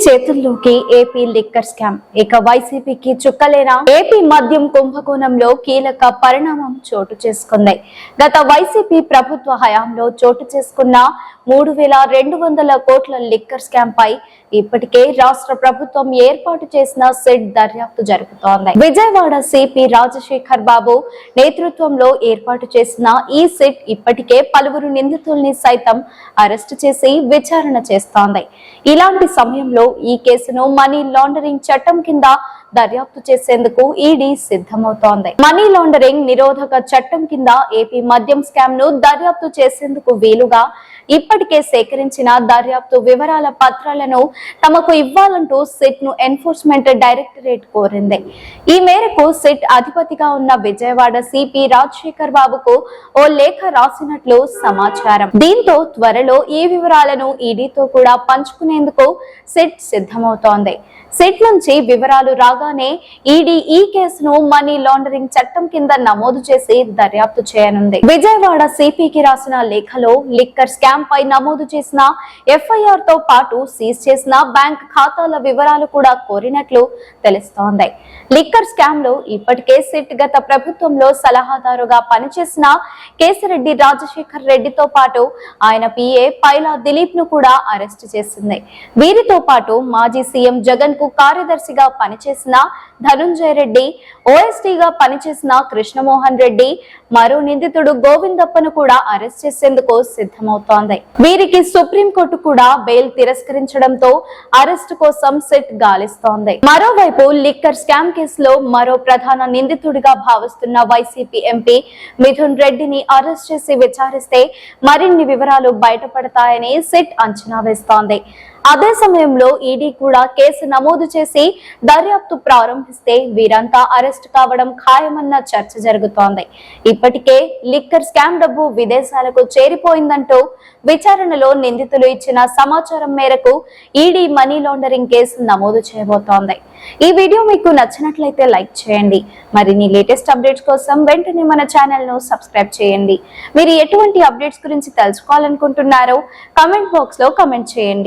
చేతుల్లోకి AP liquor scam. ఇక వైసీపీకి చుక్కలేనా? ఏపీ మద్యం కుంభకోణంలో కీలక పరిణామం చోటు చేసుకుంది. గత వైసీపీ ప్రభుత్వ హయాంలో చోటు చేసుకున్న 3,200 కోట్ల లిక్కర్ స్కామ్ పై ఇప్పటికే రాష్ట్ర ప్రభుత్వం ఏర్పాటు చేసిన సెట్ దర్యాప్తు జరుగుతోంది. విజయవాడ సిపి రాజశేఖర్ బాబు నేతృత్వంలో ఏర్పాటు చేసిన ఈ సెట్ ఇప్పటికే పలువురు నిందితుల్ని సైతం అరెస్టు చేసి విచారణ చేస్తోంది. ఇలాంటి సమయంలో ఈ కేసును మనీ లాండరింగ్ చట్టం కింద దర్యాప్తు చేసేందుకు ఈడీ సిద్ధమవుతోంది. మనీ లాండరింగ్ నిరోధక చట్టం కింద ఏపీ మద్యం స్కామ్ ను దర్యాప్తు చేసేందుకు వీలుగా ఇప్పటికే సేకరించిన దర్యాప్తు వివరాల పత్రాలను తమకు ఇవ్వాలంటూ సిట్ ను ఎన్ఫోర్స్మెంట్ డైరెక్టరేట్ కోరింది. ఈ మేరకు సిట్ అధిపతిగా ఉన్న విజయవాడ సిపి రాజశేఖర్ బాబుకు ఓ లేఖ రాసినట్లు సమాచారం. దీంతో త్వరలో ఈ వివరాలను ఈడీతో కూడా పంచుకునేందుకు సిట్ సిద్ధమవుతోంది. సిట్ నుంచి వివరాలు రాగానే ఈడీ ఈ కేసును మనీ లాండరింగ్ చట్టం కింద నమోదు చేసి దర్యాప్తు చేయనుంది. విజయవాడ సిపికి రాసిన లేఖలో లిక్కర్ స్కామ్ పై నమోదు చేసిన ఎఫ్ఐఆర్ తో పాటు సీజ్ చేసిన బ్యాంక్ ఖాతాల వివరాలు కూడా కోరినట్లు తెలుస్తోంది. లిక్కర్ స్కామ్ లో ఇప్పటికే సిట్ గత ప్రభుత్వంలో సలహాదారుగా పనిచేసిన కేసిరెడ్డి రాజశేఖర్ రెడ్డితో పాటు ఆయన పిఏ పైలా దిలీప్ ను కూడా అరెస్టు చేసింది. వీరితో పాటు మాజీ సీఎం జగన్ కు కార్యదర్శిగా పనిచేసిన ధనుంజయ రెడ్డి, ఓఎస్టీగా పనిచేసిన కృష్ణమోహన్ రెడ్డి, మరో నిందితుడు గోవిందప్పను కూడా అరెస్ట్ చేసేందుకు సిద్ధమవుతోంది. వీరికి సుప్రీంకోర్టు కూడా బెయిల్ తిరస్కరించడంతో అరెస్టు కోసం సిట్ గాలిస్తోంది. మరోవైపు లిక్కర్ స్కామ్ కేసులో మరో ప్రధాన నిందితుడిగా భావిస్తున్న వైసీపీ ఎంపీ మిథున్ రెడ్డిని అరెస్ట్ చేసి విచారిస్తే మరిన్ని వివరాలు బయటపడతాయని సిట్ అంచనా వేస్తోంది. అదే సమయంలో ఈడీ కూడా కేసు నమోదు చేసి దర్యాప్తు ప్రారంభిస్తే వీరంతా అరెస్ట్ కావడం ఖాయమన్న చర్చ జరుగుతోంది. ఇప్పటికే లిక్కర్ స్కామ్ డబ్బు విదేశాలకు చేరిపోయిందంటూ విచారణలో నిందితులు ఇచ్చిన సమాచారం మేరకు ఈడీ మనీ లాండరింగ్ కేసు నమోదు చేయబోతోంది. ఈ వీడియో మీకు నచ్చినట్లయితే లైక్ చేయండి. మరిన్ని లేటెస్ట్ అప్డేట్స్ కోసం వెంటనే మన ఛానల్ ను సబ్స్క్రైబ్ చేయండి. మీరు ఎటువంటి అప్డేట్స్ గురించి తెలుసుకోవాలనుకుంటున్నారో కామెంట్ బాక్స్ లో కామెంట్ చేయండి.